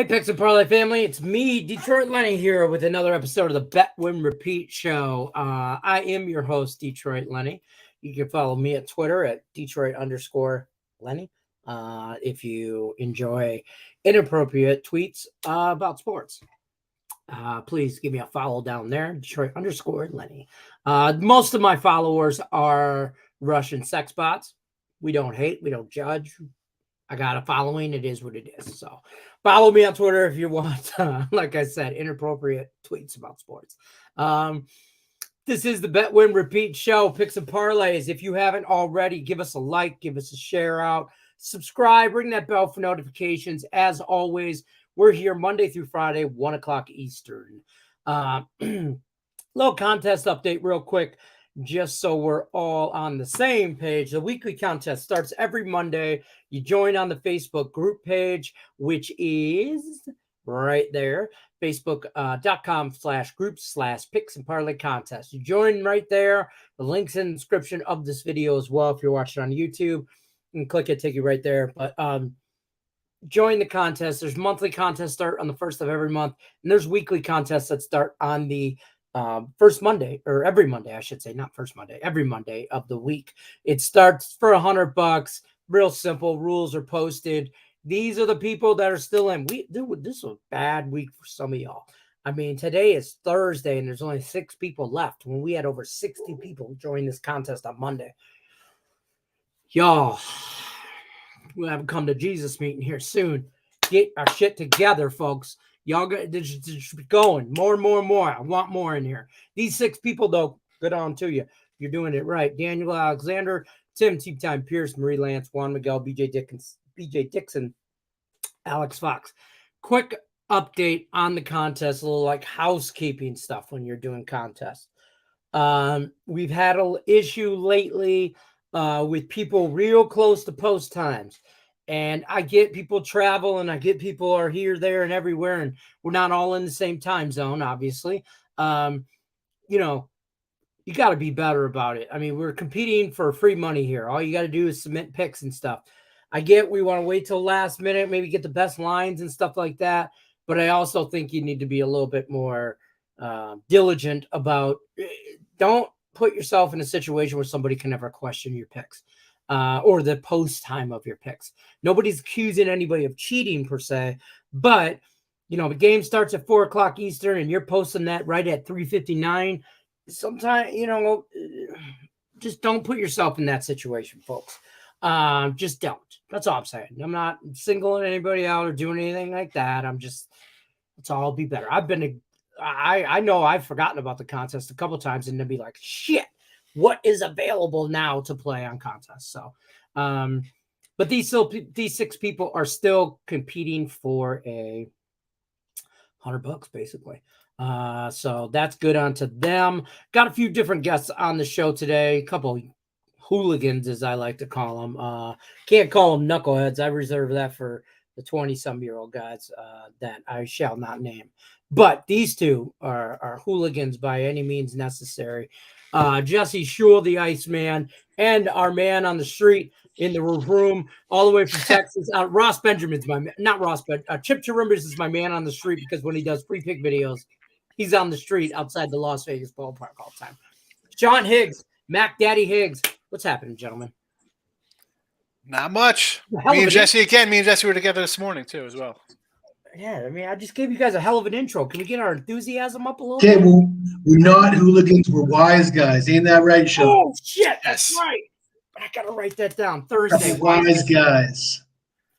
Hey, Picks and Parlay family, it's me, Detroit Lenny, here with another episode of the Bet Win Repeat Show. I am your host, Detroit Lenny. You can follow me at Twitter at Detroit_Lenny. If you enjoy inappropriate tweets about sports, please give me a follow down there, Detroit_Lenny. Most of my followers are Russian sex bots. We don't hate, we don't judge. I got a following. It is what it is. So follow me on Twitter if you want, like I said, inappropriate tweets about sports. This is the Bet Win Repeat Show, Picks and Parlays. If you haven't already, give us a like, give us a share out, subscribe, ring that bell for notifications. As always, we're here Monday through Friday, 1 o'clock Eastern. Little contest update real quick, just so we're all on the same page. The weekly contest starts every Monday. You join on the Facebook group page, which is right there, facebook.com/groups/picks and parlay contest. You join right there. The link's in the description of this video as well. If you're watching on YouTube, you can click it, take you right there. But join the contest. There's monthly contests start on the first of every month, and there's weekly contests that start on the first Monday, or every Monday, I should say, not first Monday, every Monday of the week. It starts for $100. Real simple. Rules are posted. These are the people that are still in. This was a bad week for some of y'all. I mean, today is Thursday and there's only 6 people left when we had over 60 people join this contest on Monday. Y'all, we'll have a come to Jesus meeting here soon. Get our shit together, folks. Y'all just going more and more and more. I want more in here. These 6 people, though, good on to you. You're doing it right. Daniel Alexander, Tim Tea Time Pierce, Marie Lance, Juan Miguel, BJ Dixon, Alex Fox. Quick update on the contest, a little like housekeeping stuff when you're doing contests. We've had an issue lately with people real close to post times. And I get people travel and I get people are here, there, and everywhere. And we're not all in the same time zone, obviously. You know, you got to be better about it. I mean, we're competing for free money here. All you got to do is submit picks and stuff. I get we want to wait till last minute, maybe get the best lines and stuff like that. But I also think you need to be a little bit more diligent about don't put yourself in a situation where somebody can never question your picks. Or the post time of your picks. Nobody's accusing anybody of cheating per se, but you know, the game starts at 4 o'clock Eastern and you're posting that right at 3:59. Sometimes, you know, just don't put yourself in that situation, folks. Just don't. That's all I'm saying. I'm not singling anybody out or doing anything like that. Let's all be better. I know I've forgotten about the contest a couple times and to be like, shit, what is available now to play on contests? So, but these 6 people are still competing for $100 basically. So that's good on to them. Got a few different guests on the show today. A couple hooligans, as I like to call them. Can't call them knuckleheads. I reserve that for the 20-some-year-old guys that I shall not name. But these two are hooligans by any means necessary. Jesse Shule, the Iceman, and our man on the street in the room, all the way from Texas. Ross Benjamin's my man. Not Ross, but Chip Chirimbers is my man on the street because when he does free pick videos, he's on the street outside the Las Vegas ballpark all the time. Sean Higgs, Mac Daddy Higgs. What's happening, gentlemen? Not much. Me and Jesse were together this morning, too, as well. Yeah, I mean, I just gave you guys a hell of an intro. Can we get our enthusiasm up a little bit? Okay, well, we're not hooligans. We're wise guys. Ain't that right, Sean? Oh, shit. That's right. I got to write that down. Thursday. Wise guys.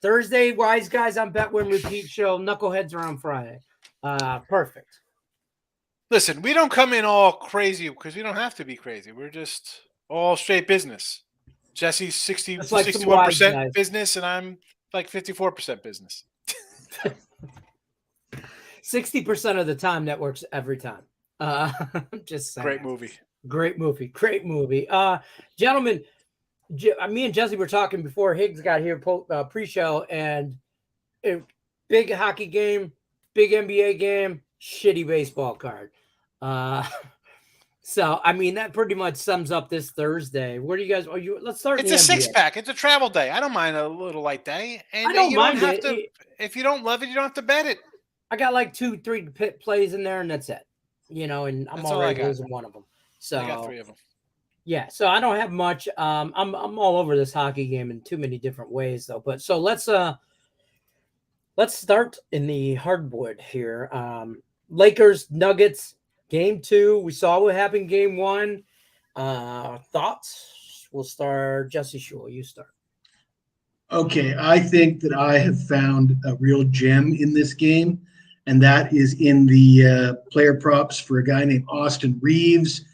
Thursday, wise guys on Bet Win Repeat Show. Knuckleheads are on Friday. Perfect. Listen, we don't come in all crazy because we don't have to be crazy. We're just all straight business. Jesse's 61% business, and I'm like 54% business. 60% of the time, that works every time. Just saying. Great movie. Gentlemen, me and Jesse were talking before Higgs got here pre-show, and big hockey game, big NBA game, shitty baseball card. So, I mean, that pretty much sums up this Thursday. Where do you guys? Let's start. It's a 6-pack. It's a travel day. I don't mind a little light day, and I don't you mind don't have it. to. If you don't love it, you don't have to bet it. I got like 2-3 plays in there, and that's it. And I'm already losing one of them. So I got 3 of them. Yeah, so I don't have much. I'm all over this hockey game in too many different ways, though. But so let's start in the hardwood here. Lakers Nuggets game 2. We saw what happened game 1. Thoughts? We'll start. Jesse Shule, you start. Okay, I think that I have found a real gem in this game, and that is in the player props for a guy named Austin Reeves.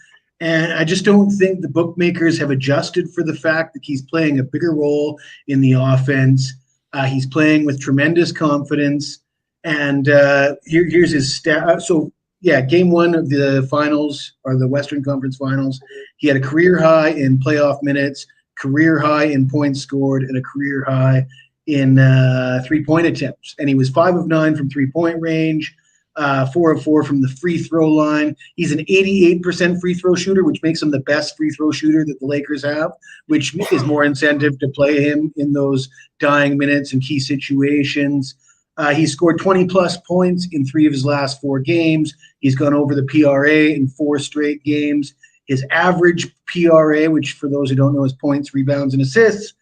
And I just don't think the bookmakers have adjusted for the fact that he's playing a bigger role in the offense. He's playing with tremendous confidence. And here's his stat. Game 1 of the finals, or the Western Conference Finals, he had a career high in playoff minutes, career high in points scored, and a career high in 3-point attempts. And he was 5 of 9 from 3-point range, 4 of 4 from the free throw line. He's an 88% free throw shooter, which makes him the best free throw shooter that the Lakers have, which is more incentive to play him in those dying minutes and key situations. He scored 20-plus points in 3 of his last 4 games. He's gone over the PRA in 4 straight games. His average PRA, which for those who don't know is points, rebounds, and assists,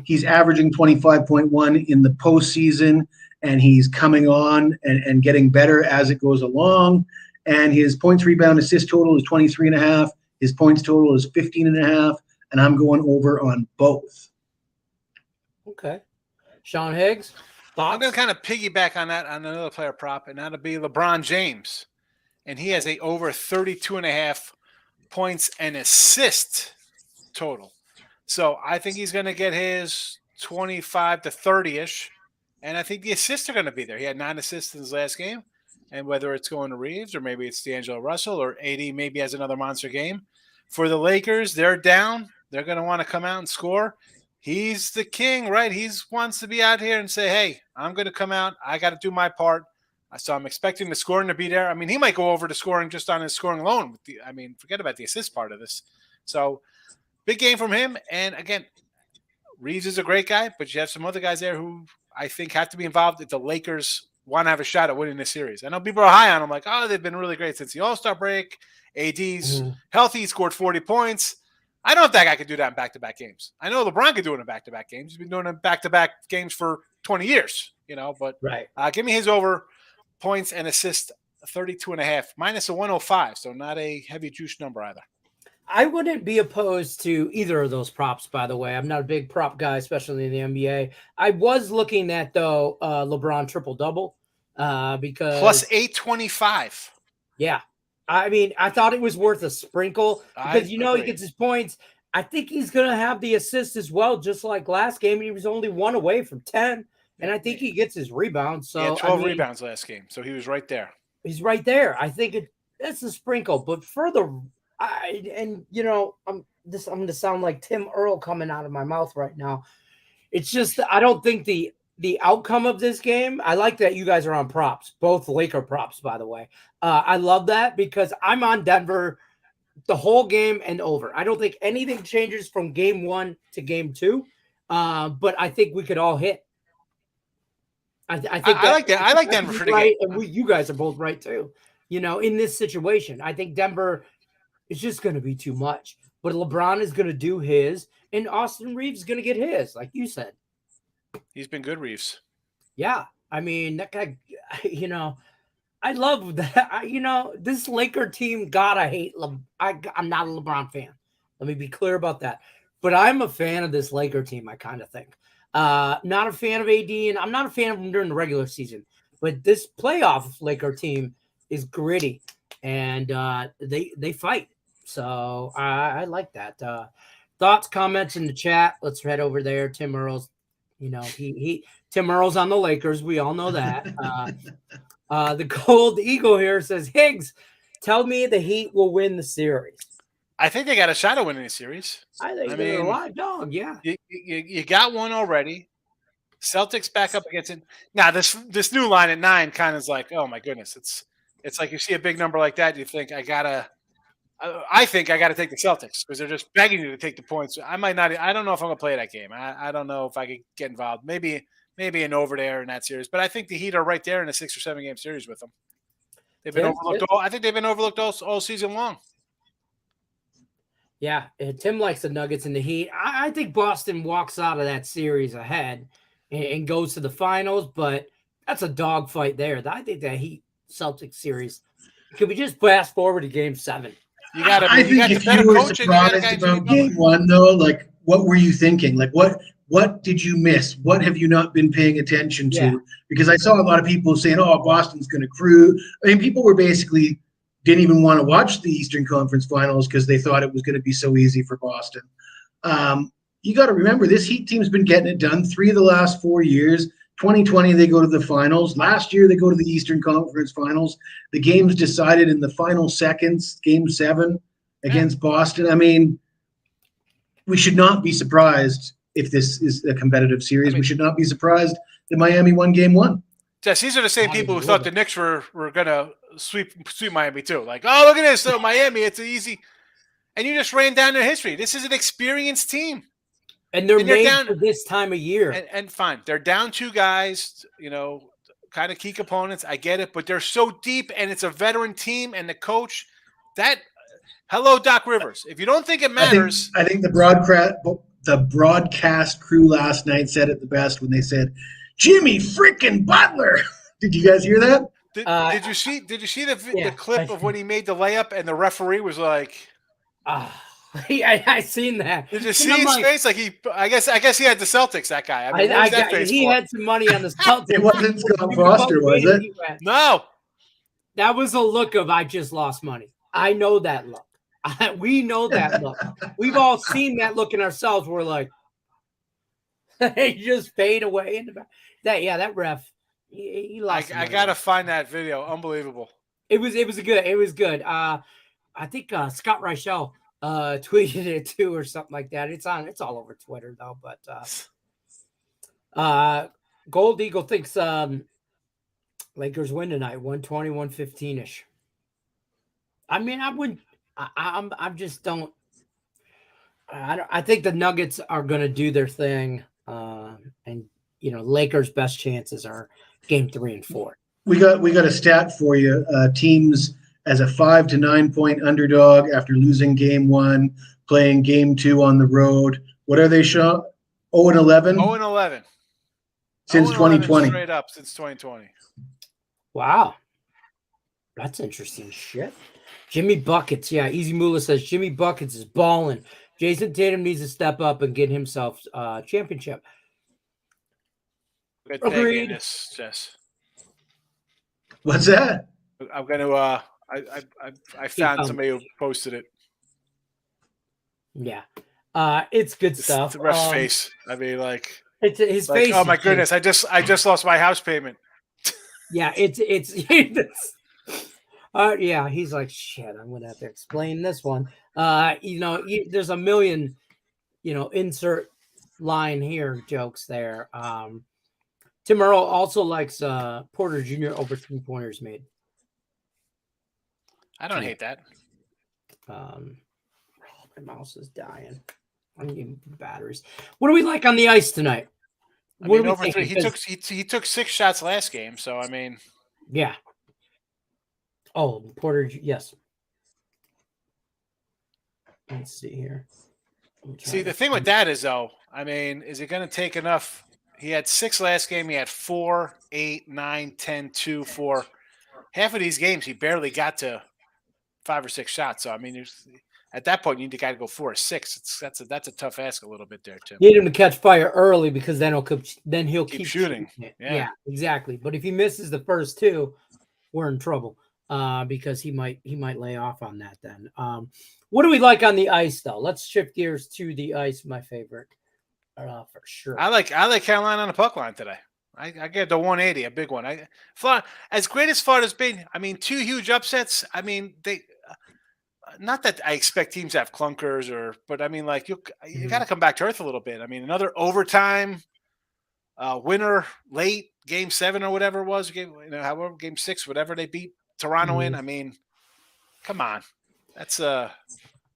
he's averaging 25.1 in the postseason, and he's coming on and getting better as it goes along. And his points, rebound, assist total is 23.5. His points total is 15.5, and I'm going over on both. Okay. Sean Higgs? Thoughts? I'm going to kind of piggyback on that on another player prop, and that'll be LeBron James. And he has a over 32.5 points and assist total. So I think he's going to get his 25 to 30-ish. And I think the assists are going to be there. He had 9 assists in his last game. And whether it's going to Reeves or maybe it's D'Angelo Russell or AD maybe has another monster game. For the Lakers, they're down. They're going to want to come out and score. He's the king, right? He wants to be out here and say, hey, I'm going to come out. I got to do my part. So I'm expecting the scoring to be there. I mean, he might go over to scoring just on his scoring alone. Forget about the assist part of this. So big game from him. And again, Reeves is a great guy, but you have some other guys there who I think have to be involved if the Lakers want to have a shot at winning this series. I know people are high on them, like, oh, they've been really great since the All-Star break. AD's healthy, scored 40 points. I don't know if that guy could do that in back-to-back games. I know LeBron could do it in back-to-back games. He's been doing it in back-to-back games for 20 years, but right. Give me his over points and assist 32.5 minus a 105. So not a heavy juice number either. I wouldn't be opposed to either of those props, by the way. I'm not a big prop guy, especially in the NBA. I was looking at, though, LeBron triple-double because... Plus 825. Yeah. I mean, I thought it was worth a sprinkle because, he gets his points. I think he's going to have the assist as well, just like last game. He was only 1 away from 10, and I think he gets his rebounds. So he had 12 rebounds last game, so he was right there. He's right there. I think that's a sprinkle, but further... I'm going to sound like Tim Earl coming out of my mouth right now. It's just I don't think the outcome of this game. I like that you guys are on props, both Laker props, by the way. I love that because I'm on Denver the whole game and over. I don't think anything changes from game 1 to game 2, but I think we could all hit. I like that. I like Denver for the right, game. and you guys are both right too. In this situation, I think Denver. It's just going to be too much. But LeBron is going to do his, and Austin Reeves is going to get his, like you said. He's been good, Reeves. Yeah. I mean, that guy, I love that. This Laker team, God, I hate I'm not a LeBron fan. Let me be clear about that. But I'm a fan of this Laker team, I kind of think. Not a fan of AD, and I'm not a fan of them during the regular season. But this playoff Laker team is gritty, and they fight. So I like that. Thoughts, comments in the chat. Let's head over there. Tim Earl's, Tim Earl's on the Lakers. We all know that. The Gold Eagle here says, Higgs, tell me the Heat will win the series. I think they got a shot at winning the series. I think they're a live dog. Yeah, you got one already. Celtics back up against it. Now this new line at 9 kind of is like, oh my goodness, it's like you see a big number like that, you think I I think I got to take the Celtics because they're just begging you to take the points. I might not. I don't know if I'm going to play that game. I don't know if I could get involved. Maybe an over there in that series. But I think the Heat are right there in a 6 or 7 game series with them. They've been overlooked. I think they've been overlooked all season long. Yeah, Tim likes the Nuggets and the Heat. I think Boston walks out of that series ahead and goes to the finals, but that's a dogfight there. I think that Heat Celtics series. Could we just fast forward to Game 7? You got to. I think if you were surprised about Game 1, though, like what were you thinking? Like what did you miss? What have you not been paying attention to? Yeah. Because I saw a lot of people saying, "Oh, Boston's going to cruise." I mean, people were basically didn't even want to watch the Eastern Conference Finals because they thought it was going to be so easy for Boston. You got to remember, this Heat team's been getting it done 3 of the last 4 years. 2020, they go to the finals. Last year, they go to the Eastern Conference Finals. The game's decided in the final seconds, Game 7 against Boston. I mean, we should not be surprised if this is a competitive series. We should not be surprised that Miami won Game 1. Jess, these are the same people who thought the Knicks were going to sweep Miami too. Like, oh, look at this. So Miami, it's easy. And you just ran down their history. This is an experienced team. And they're made down, for this time of year. And fine. They're down 2 guys, kind of key components. I get it. But they're so deep, and it's a veteran team, and the coach, hello, Doc Rivers. If you don't think it matters. I think the broadcast crew last night said it the best when they said, Jimmy freaking Butler. Did you guys hear that? Did you see the clip of when he made the layup and the referee was like, I seen that. Did you see his face? Like I guess he had the Celtics. That guy. I mean, he had some money on the Celtics. It wasn't Scott Foster, was it? No. That was a look of I just lost money. I know that look. We know that look. We've all seen that look in ourselves. We're like, he just fade away in the back. That ref. He lost. I gotta find that video. Unbelievable. It was good. I think Scott Reichel tweeted it too or something like that. It's all over Twitter though. But Gold Eagle thinks Lakers win tonight, 120, 115-ish. I mean, I think the Nuggets are going to do their thing, and Lakers' best chances are Game 3 and 4. We got a stat for you. Teams as a 5 to 9 point underdog after losing Game 1, playing Game 2 on the road. What are they, Sean? 0-11. 0-11 since 2020. Straight up since 2020. Wow, that's interesting shit. Jimmy Buckets, Easy Moolah says Jimmy Buckets is balling. Jason Tatum needs to step up and get himself a championship. Agreed. Jess. What's that? I'm going to. I found somebody who posted it. Yeah, it's good stuff. The ref's face. I mean, like it's his face. Oh my goodness! I just lost my house payment. Yeah, it's yeah, he's like, shit, I'm gonna have to explain this one. There's a million, insert line here jokes there. Tim Earl also likes Porter Jr. over 3-pointers made. I don't hate that. My mouse is dying. I need batteries. What do we like on the ice tonight? Over 3. He took 6 shots last game, so I mean, yeah. Oh, Porter, yes. Let's see here. See, the thing with that is, though, I mean, is it going to take enough? He had 6 last game. He had 4, 8, 9, 10, 2, 4. Half of these games, he barely got to 5 or 6 shots. So, I mean, at that point, you need the guy to go 4 or 6. That's a tough ask a little bit there, Tim. You need him to catch fire early because then he'll keep shooting. Yeah, exactly. But if he misses the first 2, we're in trouble. Because he might lay off on that then. What do we like on the ice though? Let's shift gears to the ice. My favorite, for sure. I like Carolina on the puck line today. I get the 180, a big one. As great as Florida's been. I mean, 2 huge upsets. I mean, they. Not that I expect teams to have clunkers but I mean, like you got to come back to earth a little bit. I mean, another overtime winner late Game 7 or whatever it was. Game 6, whatever they beat Toronto in. I mean, come on. That's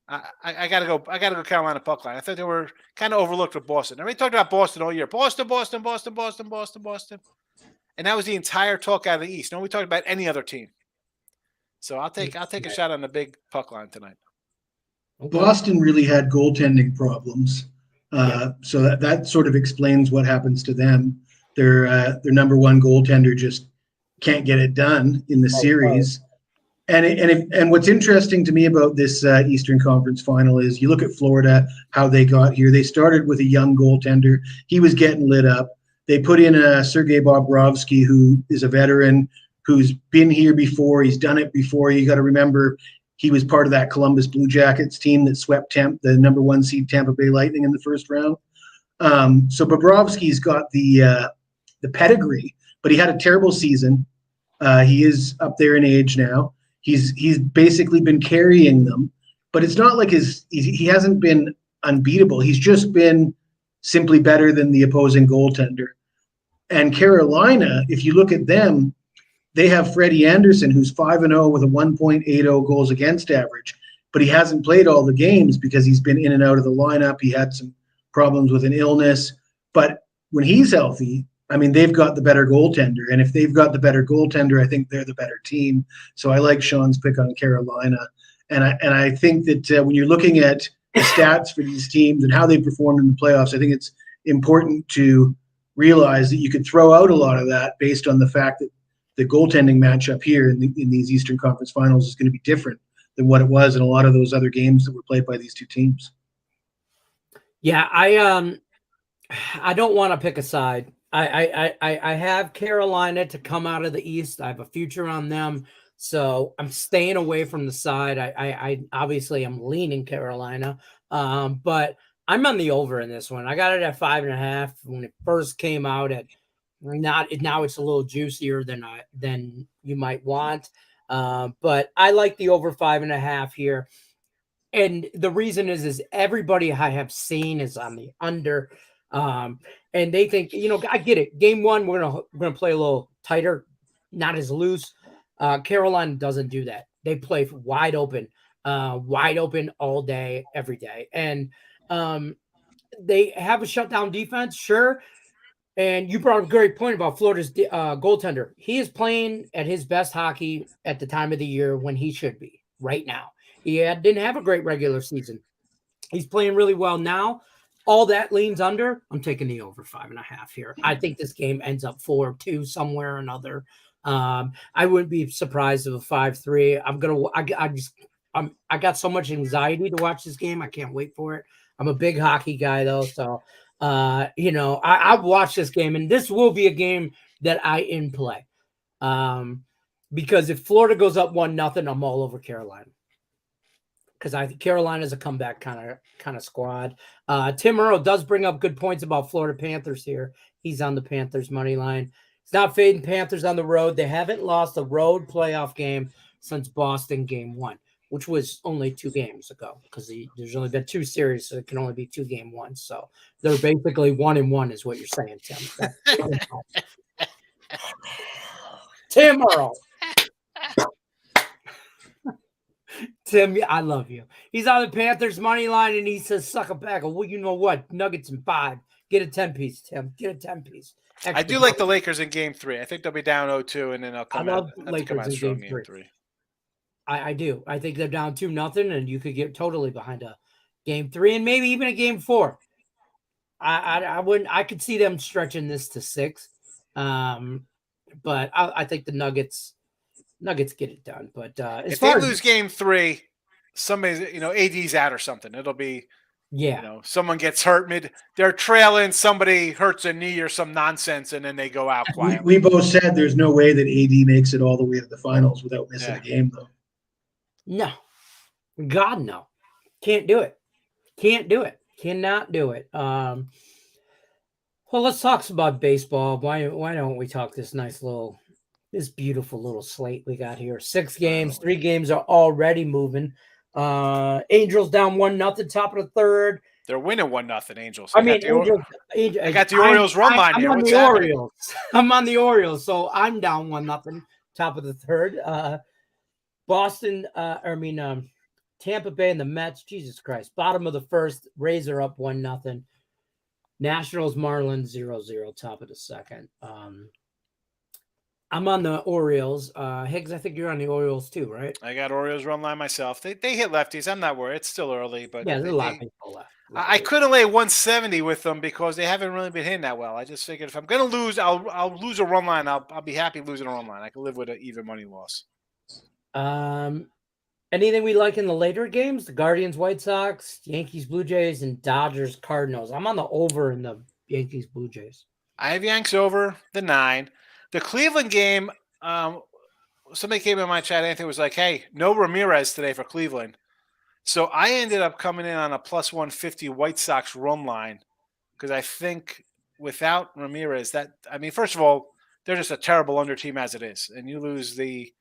I gotta go. I gotta go Carolina puck line. I thought they were kind of overlooked with Boston. Everybody talked about Boston all year. Boston, Boston, Boston, Boston, Boston, Boston, and that was the entire talk out of the East. No, we talked about any other team. So I'll take a shot on the big puck line tonight. Okay. Boston really had goaltending problems, so that sort of explains what happens to them. Their number one goaltender just can't get it done in the series. And what's interesting to me about this Eastern Conference final is you look at Florida, how they got here. They started with a young goaltender. He was getting lit up. They put in Sergei Bobrovsky, who is a veteran, who's been here before. He's done it before. You got to remember he was part of that Columbus Blue Jackets team that swept the number one seed Tampa Bay Lightning in the first round. So Bobrovsky's got the pedigree, but he had a terrible season. He is up there in age now. He's basically been carrying them, but it's not like he hasn't been unbeatable. He's just been simply better than the opposing goaltender. And Carolina, if you look at them, they have Freddie Anderson, who's 5-0 with a 1.80 goals against average, but he hasn't played all the games because he's been in and out of the lineup. He had some problems with an illness, but when he's healthy, I mean, they've got the better goaltender, and if they've got the better goaltender, I think they're the better team. So I like Sean's pick on Carolina, and I think that when you're looking at the stats for these teams and how they performed in the playoffs, I think it's important to realize that you could throw out a lot of that based on the fact that the goaltending matchup here in these Eastern Conference Finals is going to be different than what it was in a lot of those other games that were played by these two teams. Yeah, I don't want to pick a side. I have Carolina to come out of the East. I have a future on them, so I'm staying away from the side. I obviously am leaning Carolina, but I'm on the over in this one. I got it at 5.5 when it first came out. Now it's a little juicier than you might want, but I like the over 5.5 here. And the reason is everybody I have seen is on the under. And they think, I get it. Game one, we're gonna play a little tighter, not as loose. Carolina doesn't do that. They play wide open all day, every day. And they have a shutdown defense, sure. And you brought up a great point about Florida's goaltender. He is playing at his best hockey at the time of the year when he should be right now. He didn't have a great regular season. He's playing really well now. All that leans under. I'm taking the over 5.5 here. I think this game ends up 4-2 somewhere or another. I wouldn't be surprised if a 5-3. I got so much anxiety to watch this game. I can't wait for it. I'm a big hockey guy though, so I've watched this game, and this will be a game that I in play. Because if Florida goes up 1-0, I'm all over Carolina. Because I think Carolina's a comeback kind of squad. Tim Earl does bring up good points about Florida Panthers here. He's on the Panthers money line. He's not fading Panthers on the road. They haven't lost a road playoff game since Boston game 1, which was only 2 games ago because there's only been 2 series, so it can only be 2 game ones. So they're basically 1-1 is what you're saying, Tim. Tim Earl. Tim, I love you. He's on the Panthers money line, and he says, suck a pack. Well, you know what? Nuggets in 5. Get a 10-piece, Tim. Get a 10-piece. I do like the Lakers in game 3. I think they'll be down 0-2, and then they'll come out strong in game 3. I do. I think they're down 2-0, and you could get totally behind a game 3 and maybe even a game 4. I could see them stretching this to 6. But I think the Nuggets get it done. But if they lose game 3, somebody's AD's out or something. It'll be someone gets hurt they're trailing, somebody hurts a knee or some nonsense, and then they go out quietly. We both said there's no way that AD makes it all the way to the finals without missing a game, though. No, God no, can't do it. Cannot do it. Well, let's talk about baseball. Why don't we talk this beautiful little slate we got here? 6 games, 3 games are already moving. Angels down 1-0, top of the 3rd. They're winning 1-0, Angels. I got the Orioles run line here. What's happening? I'm on the Orioles, so I'm down 1-0, top of the 3rd. Tampa Bay and the Mets. Jesus Christ. Bottom of the first. Rays are up 1-0. Nationals, Marlins 0-0. Top of the second. I'm on the Orioles. Higgs, I think you're on the Orioles too, right? I got Orioles run line myself. They hit lefties. I'm not worried. It's still early, but yeah, there's a lot of people left. I couldn't lay 170 with them because they haven't really been hitting that well. I just figured if I'm going to lose, I'll lose a run line. I'll be happy losing a run line. I can live with an even money loss. Anything we like in the later games? The Guardians, White Sox, Yankees, Blue Jays, and Dodgers, Cardinals. I'm on the over in the Yankees, Blue Jays. I have Yanks over the 9. The Cleveland game, somebody came in my chat, Anthony was like, hey, no Ramirez today for Cleveland. So I ended up coming in on a plus 150 White Sox run line because I think without Ramirez, first of all, they're just a terrible under team as it is. And you lose the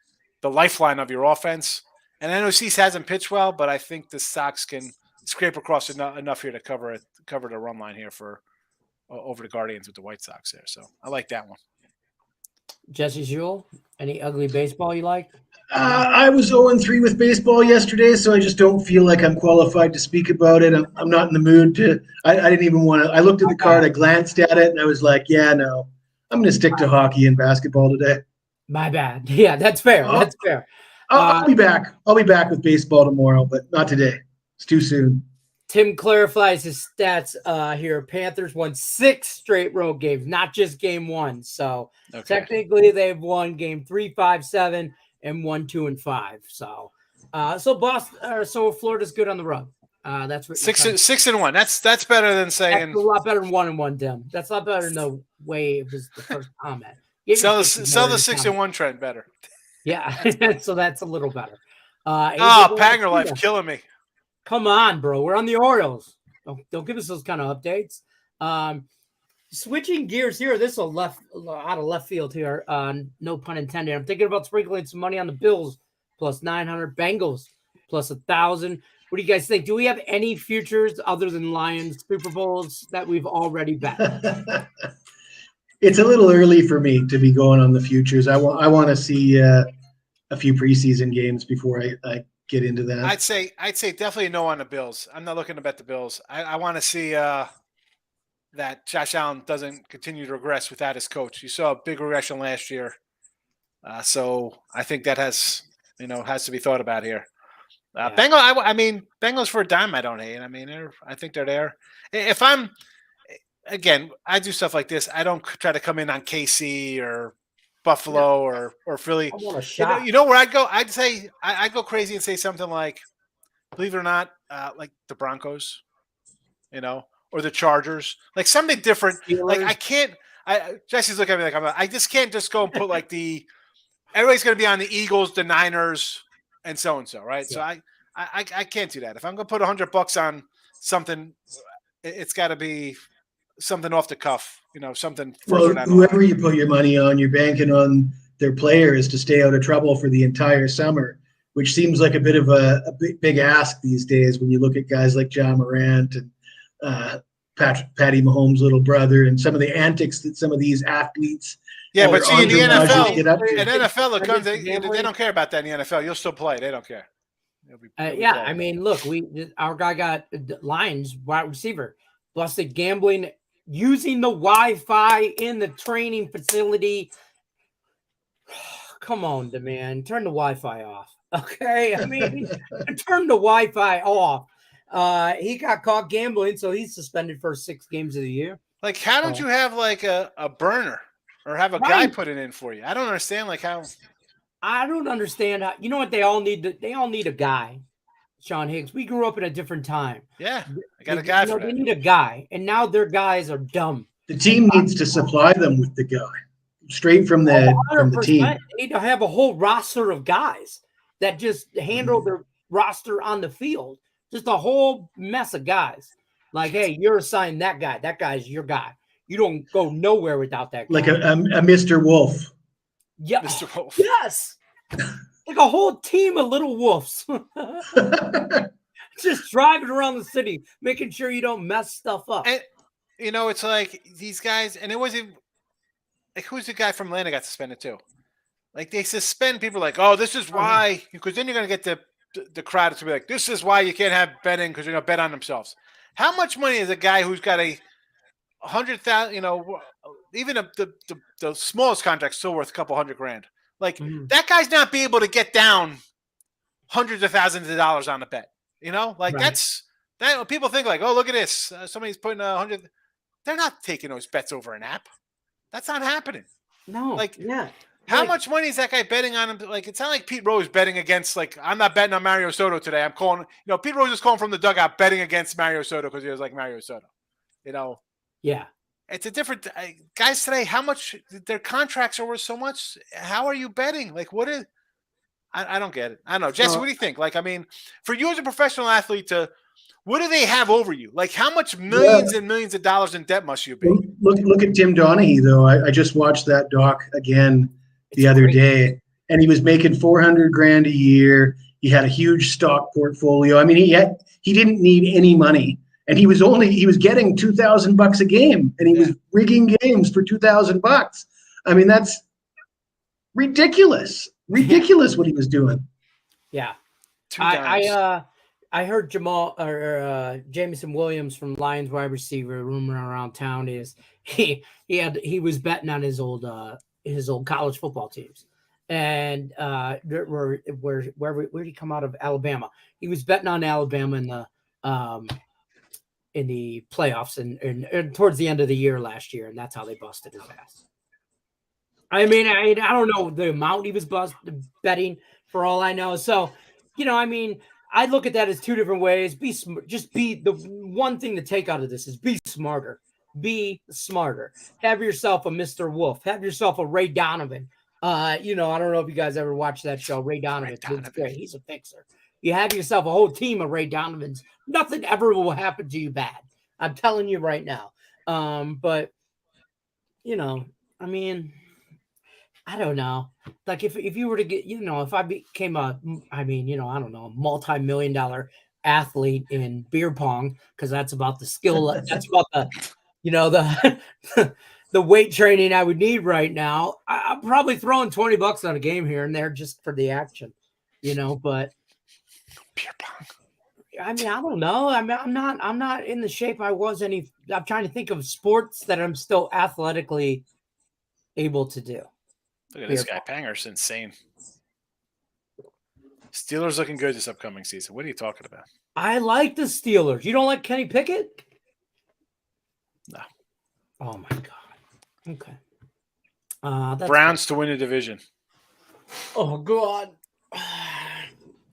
lifeline of your offense. And I know Cease hasn't pitched well, but I think the Sox can scrape across enough here to cover the run line here for over the Guardians with the White Sox there. So I like that one. Jesse Jewell, any ugly baseball you like? I was 0-3 with baseball yesterday, so I just don't feel like I'm qualified to speak about it. I'm not in the mood to. I didn't even want to. I looked at the card, I glanced at it, and I was like, yeah, no. I'm going to stick to hockey and basketball today. My bad. Yeah, that's fair. That's fair. I'll be back. I'll be back with baseball tomorrow, but not today. It's too soon. Tim clarifies his stats here. Panthers won 6 straight road games, not just game 1. So technically they've won game 3, 5, 7, and 1, 2, and 5. So so Florida's good on the road. That's what 6-1. That's better than saying. That's a lot better than 1-1, Tim. That's a lot better than the way it was the first comment. Sell the 6-1 trend better. Yeah, so that's a little better. Panger life killing me. Come on, bro. We're on the Orioles. Don't give us those kind of updates. Switching gears here. This is out of left field here. No pun intended. I'm thinking about sprinkling some money on the Bills plus 900, Bengals plus 1,000. What do you guys think? Do we have any futures other than Lions Super Bowls that we've already bet? It's a little early for me to be going on the futures. I want to see a few preseason games before I get into that. I'd say definitely no on the Bills. I'm not looking to bet the Bills. I want to see that Josh Allen doesn't continue to regress without his coach. You saw a big regression last year, so I think that has to be thought about here. Bengals for a dime. I don't hate. I think they're there. If I'm again, I do stuff like this. I don't try to come in on KC or Buffalo or Philly. You know where I'd go? I'd say I'd go crazy and say something like, believe it or not, like the Broncos, or the Chargers, like something different. Like I can't. Jesse's looking at me like I just can't just go and put like everybody's going to be on the Eagles, the Niners, and so, right? Yeah. So I can't do that. If I'm going to put $100 on something, it's got to be something off the cuff, something. Well, whoever you put your money on, you're banking on their players to stay out of trouble for the entire summer, which seems like a bit of a big ask these days when you look at guys like John Morant and Patty Mahomes' little brother and some of the antics that some of these athletes. Yeah, but see, in the NFL, they don't care about that in the NFL. You'll still play. They don't care. Look, our guy got Lions wide receiver busted gambling using the Wi-Fi in the training facility. Come on, man. Turn the Wi-Fi off. Okay? Turn the Wi-Fi off. He got caught gambling, so he's suspended for 6 games of the year. Like, how don't you have, like, a burner or have a guy put it in for you? I don't understand, like, how. I don't understand how. You know what? They all need a guy. Sean Higgs. We grew up in a different time. Yeah, I got a guy for that. They need a guy, and now their guys are dumb. The team needs to supply them with the guy straight from the team. They need to have a whole roster of guys that just handle their roster on the field. Just a whole mess of guys. Like, hey, you're assigned that guy. That guy's your guy. You don't go nowhere without that guy. Like a Mr. Wolf. Yeah. Mr. Wolf. Yes. Like a whole team of little wolves. Just driving around the city, making sure you don't mess stuff up. And, it's like these guys, and it wasn't like, who's the guy from Atlanta got suspended too? Like, they suspend people like, oh, this is why, because then you're going to get the crowd is going to be like, this is why you can't have betting because you're going to bet on themselves. How much money is a guy who's got a 100,000, even the smallest contract's still worth a couple $100,000. Like that guy's not be able to get down hundreds of thousands of dollars on a bet. Like that's that. People think like, oh, look at this. Somebody's putting 100. They're not taking those bets over an app. That's not happening. No. Like, yeah. How much money is that guy betting on him? Like, it's not like Pete Rose betting against, like, I'm not betting on Mario Soto today. I'm calling, Pete Rose is calling from the dugout betting against Mario Soto because he was like Mario Soto. Yeah. It's a different guys today. How much their contracts are worth so much? How are you betting? Like, what is? I don't get it. I don't know, Jesse. What do you think? Like, I mean, for you as a professional athlete, what do they have over you? Like, how much millions and millions of dollars in debt must you be? Look at Tim Donaghy though. I just watched that doc again the other day, and he was making $400,000 a year. He had a huge stock portfolio. I mean, he didn't need any money. And he was getting $2,000 a game, and he was rigging games for $2,000. I mean, that's ridiculous. Ridiculous what he was doing. Yeah. I heard Jameson Williams from Lions wide receiver, rumor around town is he was betting on his old college football teams. And where did he come out of? Alabama. He was betting on Alabama in the playoffs and towards the end of the year last year, and that's how they busted his ass. I mean, I don't know the amount he was betting for all I know. So, I mean, I look at that as two different ways. Just be the one thing to take out of this is be smarter. Be smarter. Have yourself a Mr. Wolf. Have yourself a Ray Donovan. I don't know if you guys ever watched that show, Ray Donovan. It's great. He's a fixer. You have yourself a whole team of Ray Donovans. Nothing ever will happen to you bad. I'm telling you right now. But I mean, I don't know. Like if you were to get, if I became a multi-million-dollar athlete in beer pong, because that's about the skill. That's about the weight training I would need right now. I'm probably throwing $20 on a game here and there just for the action, but beer pong. I mean, I don't know. I'm not in the shape I was I'm trying to think of sports that I'm still athletically able to do. Look at this guy. Panger's insane. Steelers looking good this upcoming season. What are you talking about? I like the Steelers. You don't like Kenny Pickett? No. Oh my God. Okay. Browns to win the division. Oh God.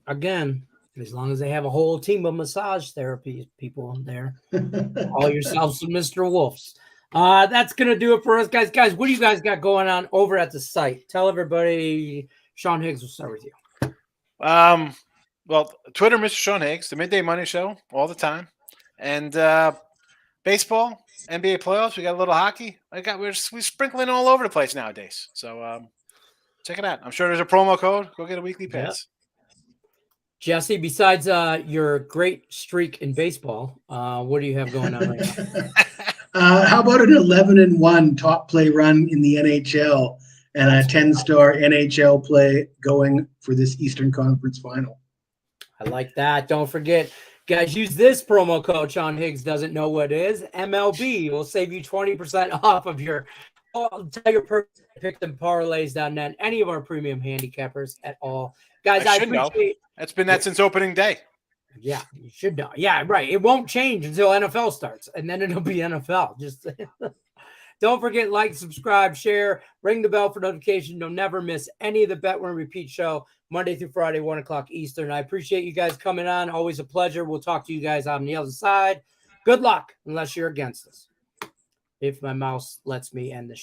Again, as long as they have a whole team of massage therapy people in there, call yourselves some Mr. Wolves. That's going to do it for us, guys. Guys, what do you guys got going on over at the site? Tell everybody. Sean Higgs, we'll start with you. Well, Twitter, Mr. Sean Higgs, the Midday Money Show, all the time. And baseball, NBA playoffs. We got a little hockey. We're sprinkling all over the place nowadays. So check it out. I'm sure there's a promo code. Go get a weekly pass. Yep. Jesse, besides your great streak in baseball, what do you have going on right now? How about an 11-1 top play run in the NHL and a 10-star NHL play going for this Eastern Conference final? I like that. Don't forget, guys, use this promo code. Sean Higgs doesn't know what it is. MLB will save you 20% off of your entire Picks Parlays.net, any of our premium handicappers at all. Guys, I appreciate. That's been that since opening day. Yeah, you should know. Yeah, right. It won't change until NFL starts, and then it'll be NFL. Just don't forget, like, subscribe, share, ring the bell for notification. You'll never miss any of the Bet Win Repeat show, Monday through Friday, 1 o'clock Eastern. I appreciate you guys coming on. Always a pleasure. We'll talk to you guys on the other side. Good luck, unless you're against us. If my mouse lets me end the show.